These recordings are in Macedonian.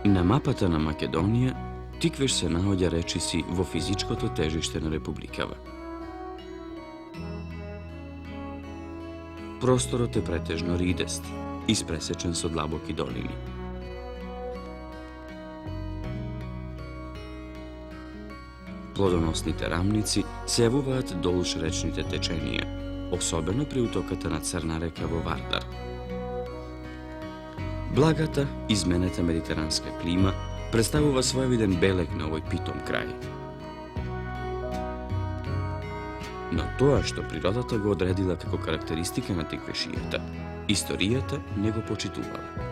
Na mapata na Македонија, Тиквеш се наоѓа речиси во физичкото тежиште на републикава. Просторот е претежно ридест, испресечен со длабоки долини. Плодоносните рамници се јавуваат долж речните теченија, особено при утоката на Црна река во Вардар. Благата, изменета медитеранска клима представува своевиден белег на овој питом крај. Но тоа што природата го одредила како карактеристика на Тиквешијата, историјата не го почитувала.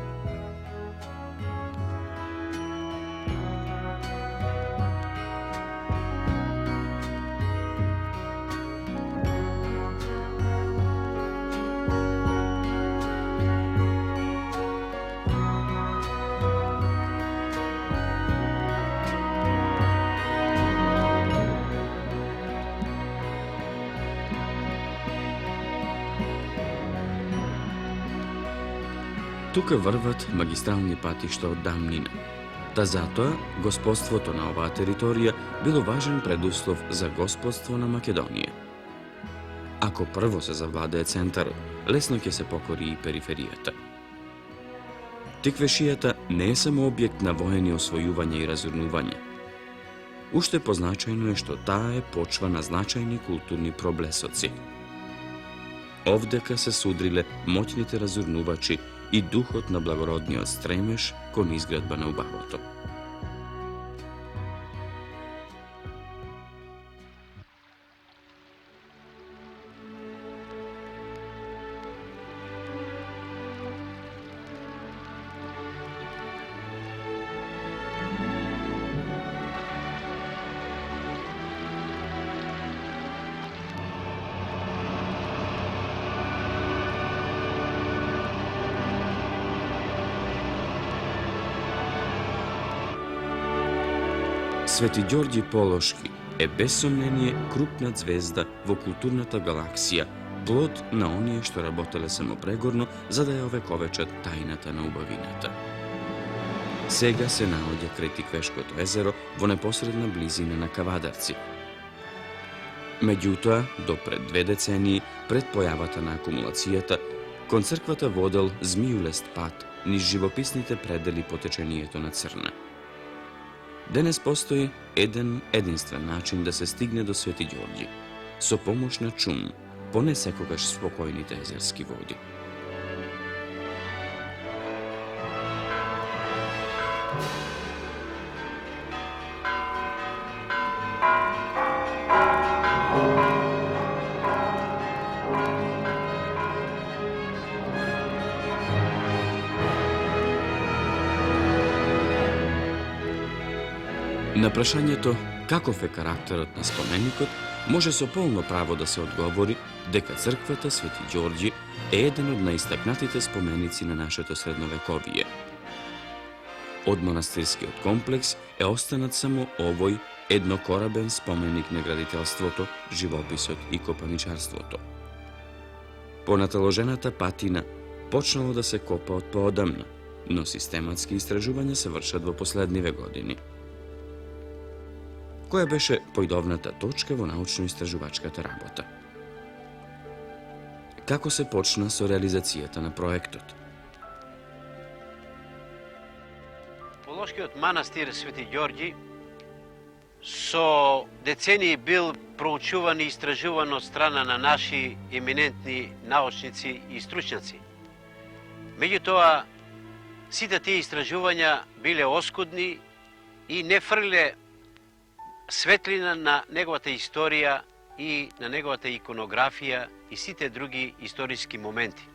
Тука врват магистрални патишта од давнина, та затоа господството на оваа територија било важен предуслов за господство на Македонија. Ако прво се завладее центарот, лесно ќе се покори и периферијата. Тиквешијата не е само објект на воени освојување и разурнување. Уште позначајно е што таа е почва на значајни културни проблесоци. Овдека се судриле моќните разурнувачи и духот на благородниот стремеж кон изградба на убавото. Свети Ѓорѓи Полошки е без сомнение крупна звезда во културната галаксија, плод на оние што работеле само прегорно за да ја овековечат тајната на убавината. Сега се наоѓа крај Тиквешкото езеро во непосредна близина на Кавадарци. Меѓутоа, до пред 2 децении, пред појавата на акумулацијата, кон црквата водел змијулест пат низ живописните предели по течението на Црна. Денес постои единствен начин да се стигне до Свети Ѓорѓи, со помош на чум, по не секогаш спокојните езерски води. На прашањето каков е карактерот на споменикот, може со полно право да се одговори дека црквата Свети Ѓорѓи е еден од наистакнатите споменици на нашето средновековие. Од манастирскиот комплекс е останат само овој еднокорабен споменик на градителството, живописот и копаничарството. По наталожената патина почнало да се копа од поодамна, но систематски истражувања се вршат во последниве години. Која беше појдовната точка во научно-истражувачката работа? Како се почна со реализацијата на проектот? Полошкиот манастир Свети Ѓорѓи со децении бил проучуван и истражуван од страна на наши еминентни научници и стручњаци. Меѓутоа, сите тие истражувања биле оскудни и не фрле светлина на неговата историја и на неговата иконографија и сите други историски моменти.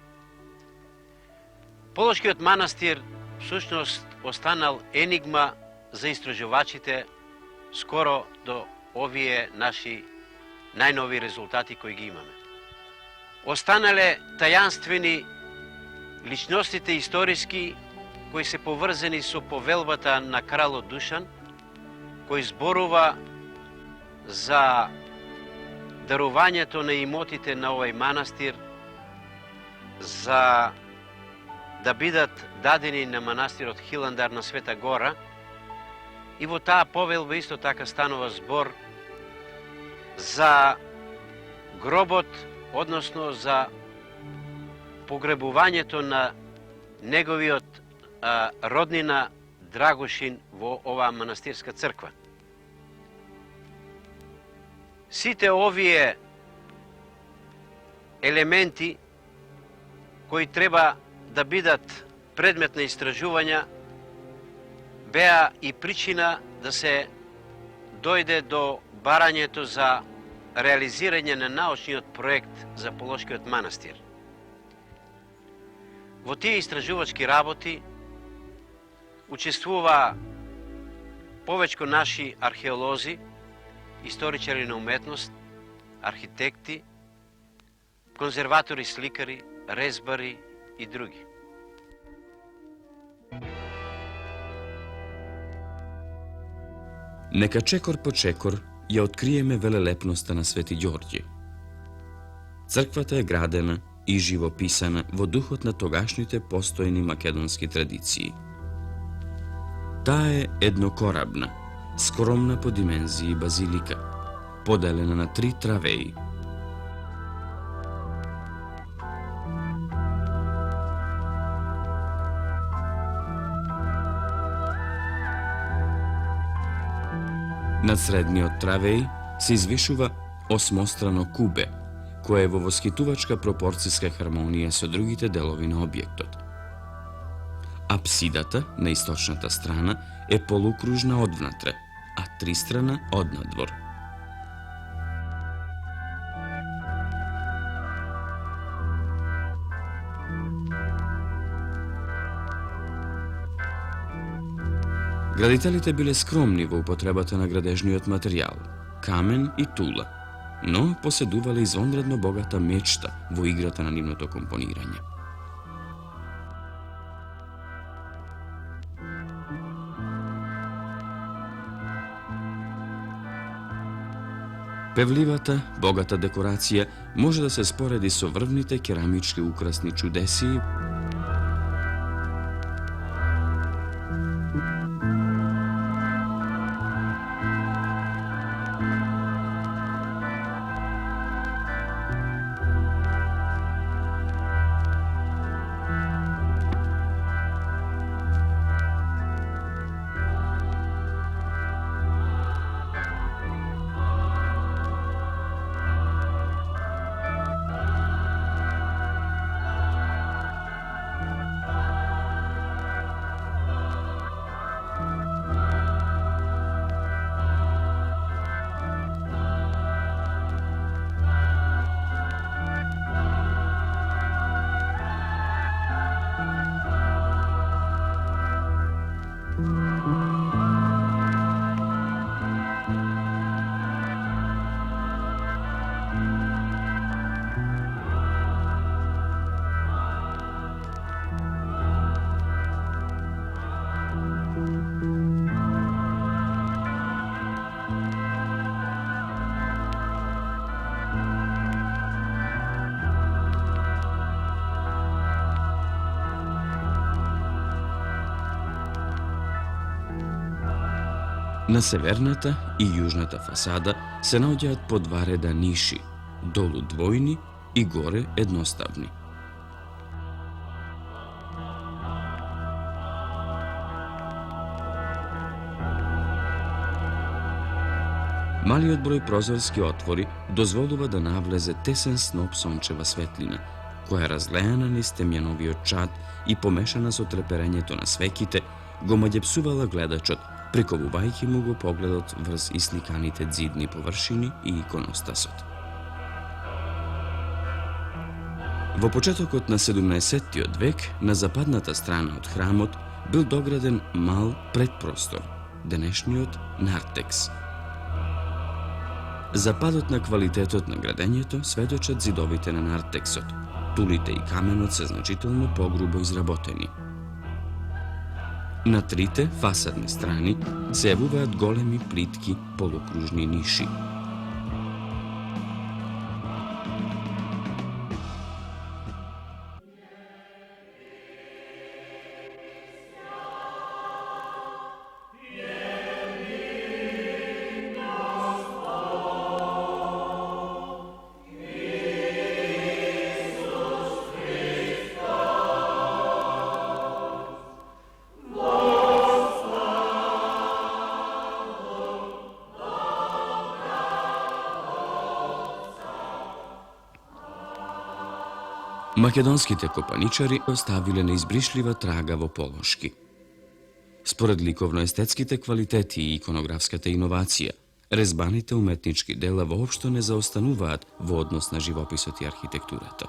Полошкиот манастир всушност останал енигма за истражувачите скоро до овие наши најнови резултати кои ги имаме. Останале тајанствени личностите историски кои се поврзани со повелбата на кралот Душан, кој зборува за дарувањето на имотите на овој манастир, за да бидат дадени на манастирот Хиландар на Света Гора, и во таа повелба исто така станува збор за гробот, односно за погребувањето на неговиот роднина Драгошин во оваа манастирска црква. Сите овие елементи кои треба да бидат предмет на истражувања беа и причина да се дојде до барањето за реализирање на научниот проект за Полошкиот манастир. Во тие истражувачки работи учествува повеќе наши археолози, историчари на уметност, архитекти, конзерватори, сликари, резбари и други. Нека чекор по чекор ја откриеме велелепноста на Свети Ѓорѓе. Црквата е градена и живописана во духот на тогашните постојни македонски традиции. Таа е еднокорабна, скромна по димензии базилика, поделена на 3 травеи. Над средниот травеј се извишува осмострано кубе, кое е во воскитувачка пропорцијска хармонија со другите делови на објектот. Апсидата на источната страна е полукружна одвнатре, а тристрана однадвор. Градителите биле скромни во употребата на градежниот материјал, камен и тула, но поседувале извонредно богата мечта во играта на нивното компонирање. Певливата, богата декорација може да се спореди со врвните керамички украсни чудеси На северната и јужната фасада се наоѓаат по 2 реда ниши, долу двојни и горе едноставни. Малиот број прозорски отвори дозволува да навлезе тесен сноп сончева светлина, која разлеана низ темјановиот чад и помешана со треперењето на свеките, го маѓепсувала гледачот, приковувајќи му го погледот врз исликаните ѕидни површини и иконостасот. Во почетокот на 17-тиот век, на западната страна од храмот бил дограден мал предпростор, денешниот нартекс. За падот на квалитетот на градењето сведочат зидовите на нартексот. Тулите и каменот се значително погрубо изработени. На 3 фасадни страни се јавуваат големи плитки полукружни ниши. Македонските копаничари оставиле неизбришлива трага во Полошки. Според ликовно-естетските квалитети и иконографската иновација, резбаните уметнички дела воопшто не заостануваат во однос на живописот и архитектурата.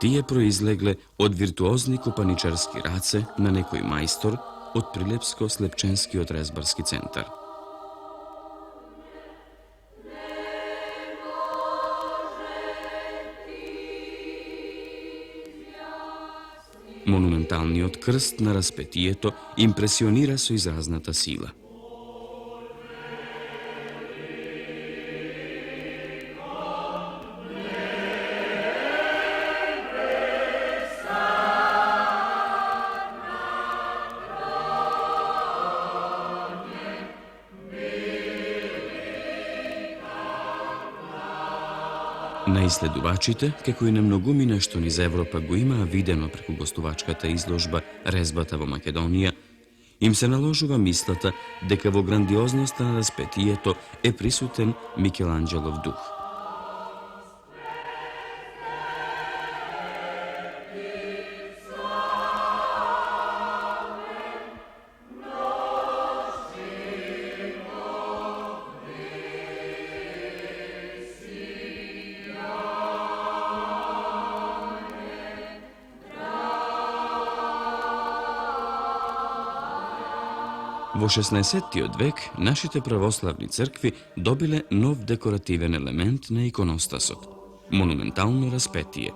Тие произлегле од виртуозни копаничарски раце на некој мајстор од Прилепско-Слепченскиот резбарски центар. Монументалниот крст на распетието импресионира со изразната сила. На иследувачите, како и на многумина што низ Европа го имаа видено преку гостувачката изложба Резбата во Македонија, им се наложува мислата дека во грандиозноста на распетието е присутен Микеланџелов дух. Во 16-тиот век, нашите православни цркви добиле нов декоративен елемент на иконостасот – монументално распетие.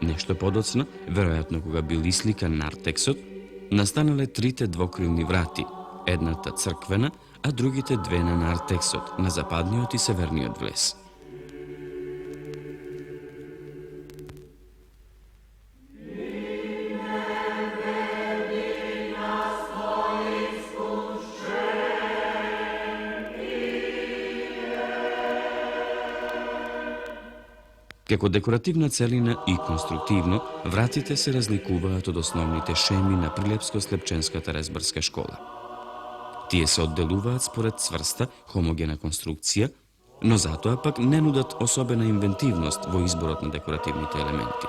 Нешто подоцна, веројатно кога бил исликан нартексот, настанале трите двокрилни врати, едната црквена, а другите две на нартексот, на западниот и северниот влез. Како декоративна целина и конструктивно, вратите се разликуваат од основните шеми на Прилепско-Слепченската резбарска школа. Тие се одделуваат според цврста, хомогена конструкција, но затоа пак не нудат особена инвентивност во изборот на декоративните елементи.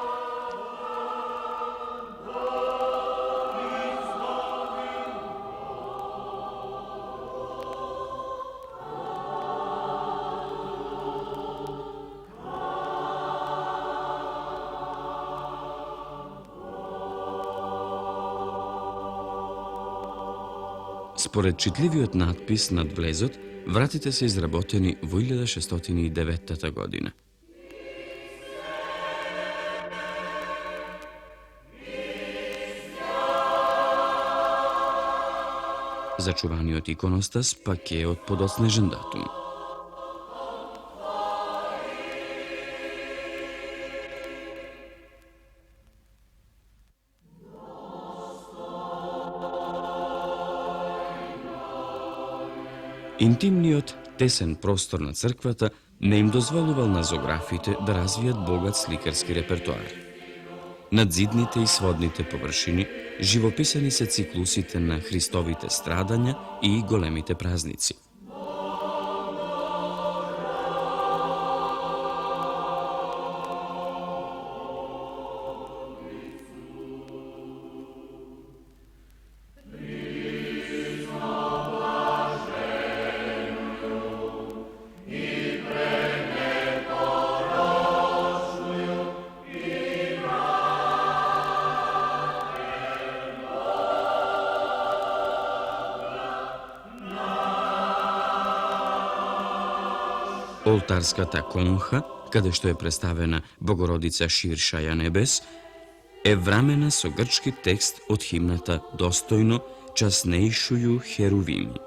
Според читливиот надпис над влезот, вратите се изработени во 1609 година. Зачуваниот иконостас пак е од подоцнежен датум. Интимниот, тесен простор на црквата не им дозволувал на зографите да развијат богат сликарски репертоар. Над зидните и сводните површини живописани се циклусите на Христовите страдања и големите празници. Praise Олтарската конха, каде што е представена Богородица ширшаја небес, е врамена со грчки текст од химната Достојно часнејшују херувими.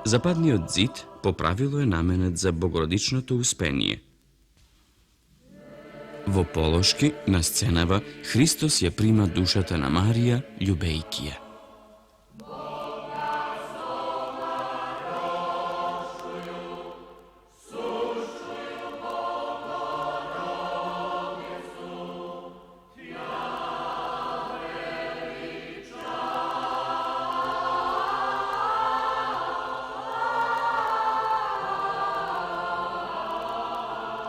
Западниот зид по правило е наменет за Богородичното успение. Во полошки на сценава Христос ја прима душата на Марија, љубејки ја.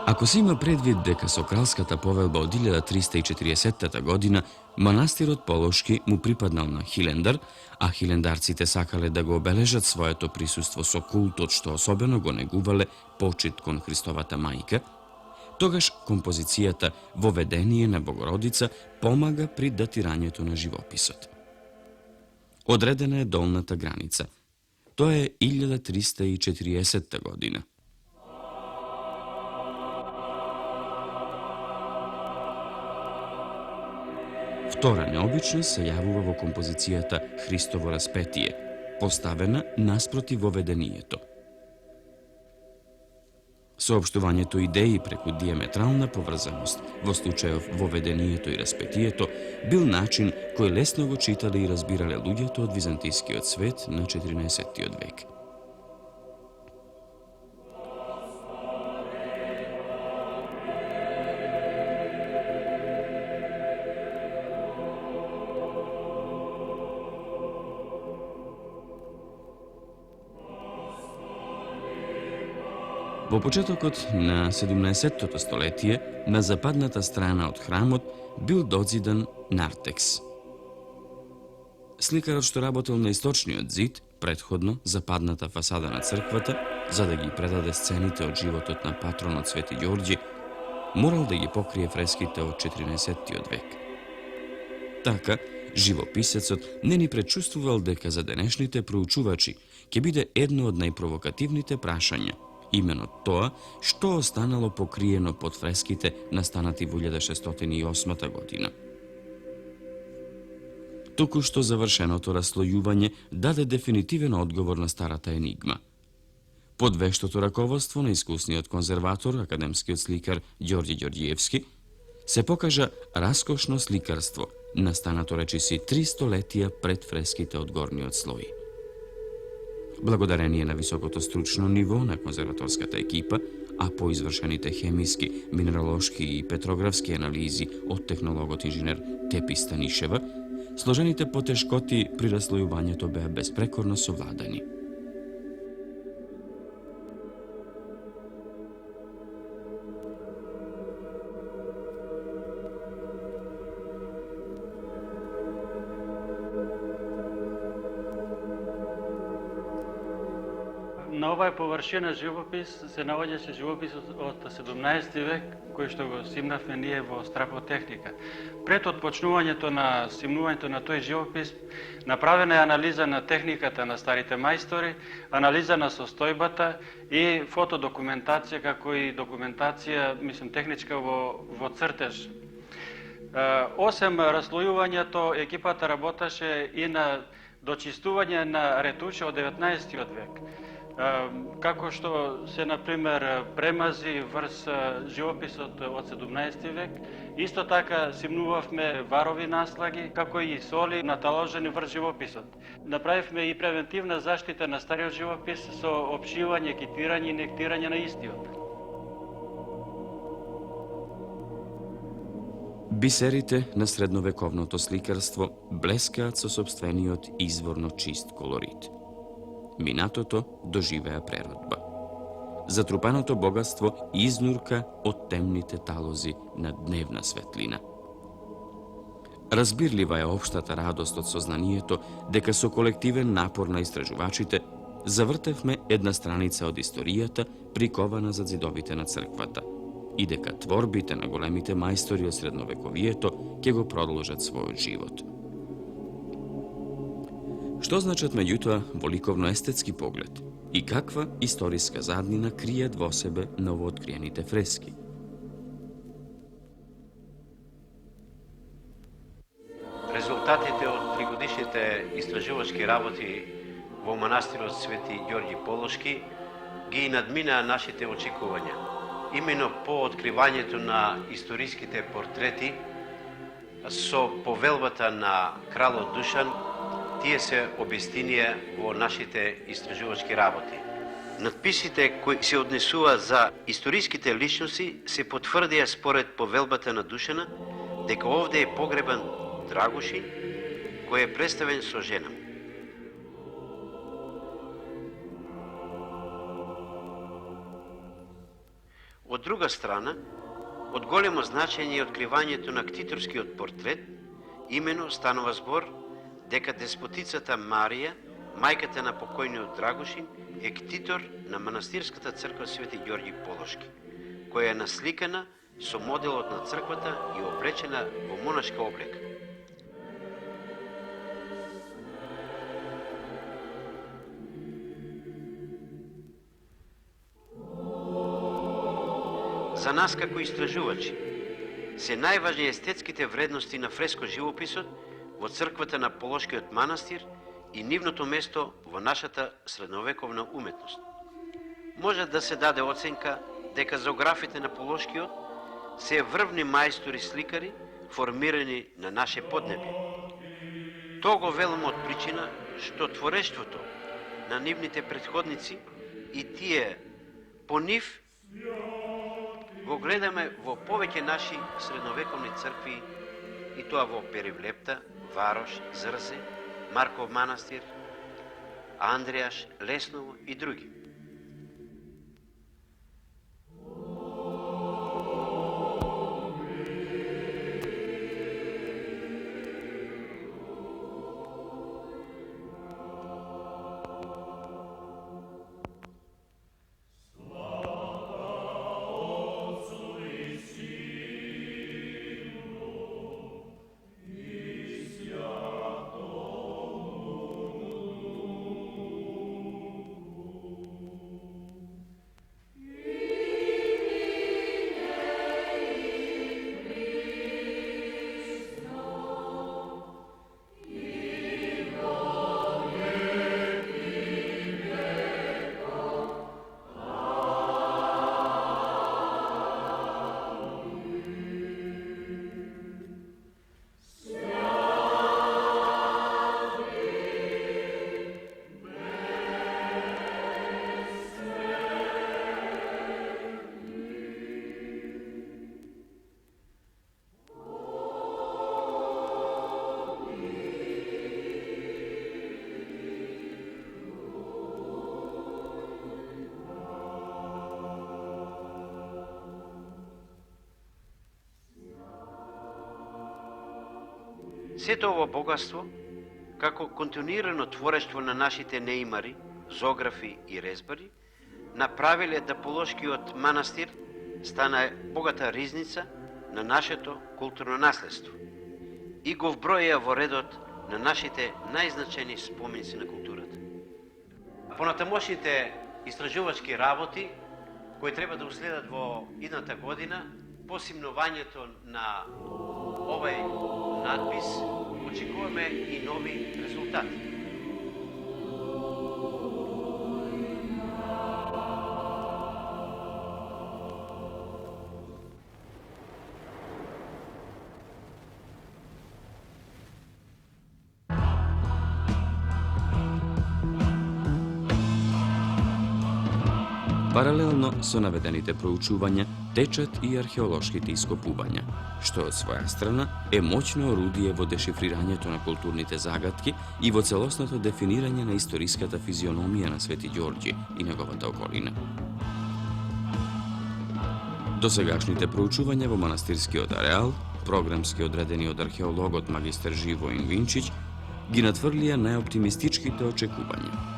Ако се има предвид дека со кралската повелба од 1340 година манастирот Полошки му припаднал на Хилендар, а хилендарците сакале да го обележат своето присуство со култот што особено го негувале почит кон Христовата мајка, тогаш композицијата Воведение на Богородица помага при датирањето на живописот. Одредена е долната граница. Тоа е 1340 година. Втора необичност се јавува во композицијата Христово распетие, поставена наспроти Воведението. Соопштувањето идеи преку диаметрална поврзаност во случајов Воведението и распетието бил начин кој лесно го читале и разбирале луѓето од византискиот свет на 14. век. Во почетокот на 17-тото столетие, на западната страна од храмот бил дозидан нартекс. Сликарот што работел на источниот зид, предходно западната фасада на црквата, за да ги предаде сцените од животот на патронот Свети Ѓорѓи, морал да ги покрие фреските од 14. век. Така, живописецот не ни пречувствувал дека за денешните проучувачи ќе биде едно од најпровокативните прашања, именно тоа што останало покриено под фреските настанати во 1608 година. Току што завршеното раслојување даде дефинитивен одговор на старата енигма. Под вештото раководство на искусниот конзерватор, академскиот сликар Ѓорѓе Ѓорѓиевски, се покажа раскошно сликарство, настанато речиси 3 столетија пред фреските од горниот слој. Благодарение на високото стручно ниво на конзерваторската екипа, а по извршените хемиски, минералошки и петрографски анализи од технологот инженер Тепи Станишева, сложените потешкоти при раслојувањето беа безпрекорно совладани. На оваа површина живопис се наоѓаше живописот од 17 век, кој што го симнавме ние во страпотехника. Пред отпочнувањето на симнувањето на тој живопис, направена е анализа на техниката на старите мајстори, анализа на состојбата и фотодокументација, како и документација, техничка во цртеж. Осем раслојувањето, екипата работеше и на дочистување на ретуши од 19 век, како што се, например, премази врз живописот од 17 век. Исто така симнувавме варови наслаги, како и соли наталожени врз живописот. Направивме и превентивна заштита на стариот живопис со опшивање, китирање и нектирање на истиот. Бисерите на средновековното сликарство блескаат со собствениот изворно чист колорит. Минатото доживеа преродба. Затрупаното богатство изнурка од темните талози на дневна светлина. Разбирлива е општата радост од сознанието дека со колективен напор на истражувачите завртевме една страница од историјата прикована за зидовите на црквата и дека творбите на големите мајстори од средновековието ќе го продолжат својот живот. Што значат меѓутоа во ликовно-естетски поглед и каква историска заднина кријат во себе новооткриените фрески? Резултатите од тригодишните истражувачки работи во манастирот Свети Ѓорѓи Полошки ги надминаа нашите очекувања. Имено по откривањето на историските портрети со повелбата на кралот Душан, тие се обистинија во нашите истражувачки работи. Надписите кои се однесува за историските личности се потврдија според повелбата на Душана дека овде е погребан Драгошин, кој е представен со жена му. Од друга страна, од големо значење е откривањето на ктиторскиот портрет, имено станува збор дека деспотицата Марија, мајката на покојниот Драгошин, е ктитор на манастирската црква Свети Ѓорѓи Полошки, која е насликана со моделот на црквата и облечена во монашка облека. За нас како истражувачи се најважни естетските вредности на фреско живописот во црквата на Полошкиот манастир и нивното место во нашата средновековна уметност. Може да се даде оценка дека зоографите на Полошкиот се врвни мајстори сликари формирани на наше поднебје. Тоа го велам од причина што творештвото на нивните претходници и тие по нив го гледаме во повеќе наши средновековни цркви и тоа во Перивлепта, Варош, Зрзе, Марков манастир, Андријаш, Лесново и други. Сето ово богатство, како континуирано творештво на нашите неимари, зоографи и резбари, направиле да Полошкиот манастир стана богата ризница на нашето културно наследство и го вброја во редот на нашите најзначени споменици на културата. Понатамошните истражувачки работи, кои треба да уследат во идната година, по симнувањето на овај надпис, очекуваме и нови резултати. Паралелно со наведените проучувања течат и археолошките ископувања, што од своја страна е моќно орудие во дешифрирањето на културните загатки и во целосното дефинирање на историската физиономија на Свети Ѓорѓи и неговата околина. Досегашните проучувања во манастирскиот ареал, програмски одредени од археологот магистер Живоин Винчиќ, ги натврлија најоптимистичките очекувања.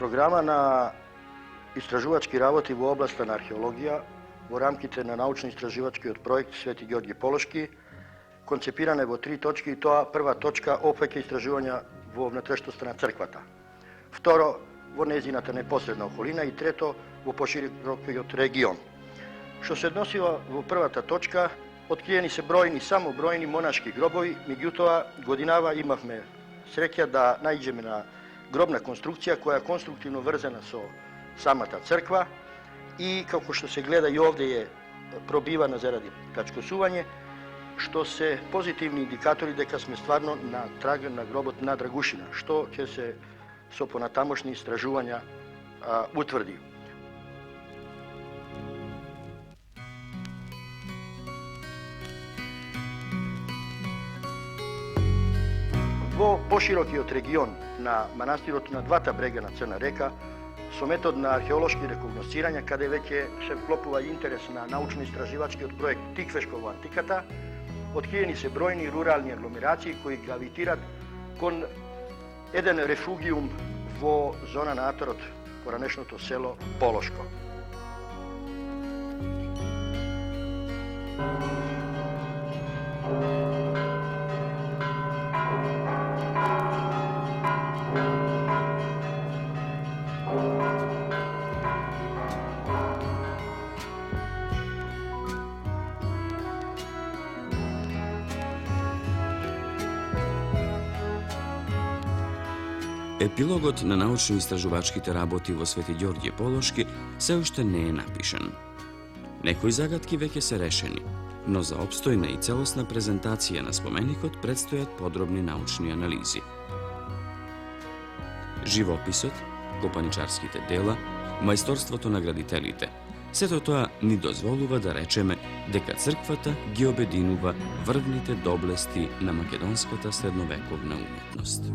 програма на истражувачки работи во областа на археологија во рамките на научно-истражувачкиот проект Свети Ѓорѓи Полошки, концепиран е во 3 точки, и тоа прва точка опфаќа истражувања во внатрешноста на црквата. Второ, во незината непосредна околина, и трето, во поширокиот регион. Што се односува во првата точка, откриени се само бројни монашки гробови, меѓутоа годинава имавме среќа да најдеме на гробна конструкција која е конструктивно врзана со самата црква и како што се гледа и овде е пробивана заради качкосување, што се позитивни индикатори дека сме стварно на трага на гробот на Драгушина, што ќе се со понатамошни истражувања утврди. Во поширокиот регион на манастирот на двата брега на Црна река, со метод на археолошки рекогносцирања, каде веќе се вклопува интерес на научно-истраживачкиот проект Тиквешко во антиката, откриени се бројни рурални агломерации кои гравитират кон еден рефугиум во зона на атарот, поранешното село Полошко. Епилогот на научно-истражувачките работи во Свети Ѓорѓе Полошки се уште не е напишан. Некои загатки веќе се решени, но за опстојна и целосна презентација на споменикот предстојат подробни научни анализи. Живописот, копаничарските дела, мајсторството на градителите, сето тоа ни дозволува да речеме дека црквата ги обединува врвните доблести на македонската средновековна уметност.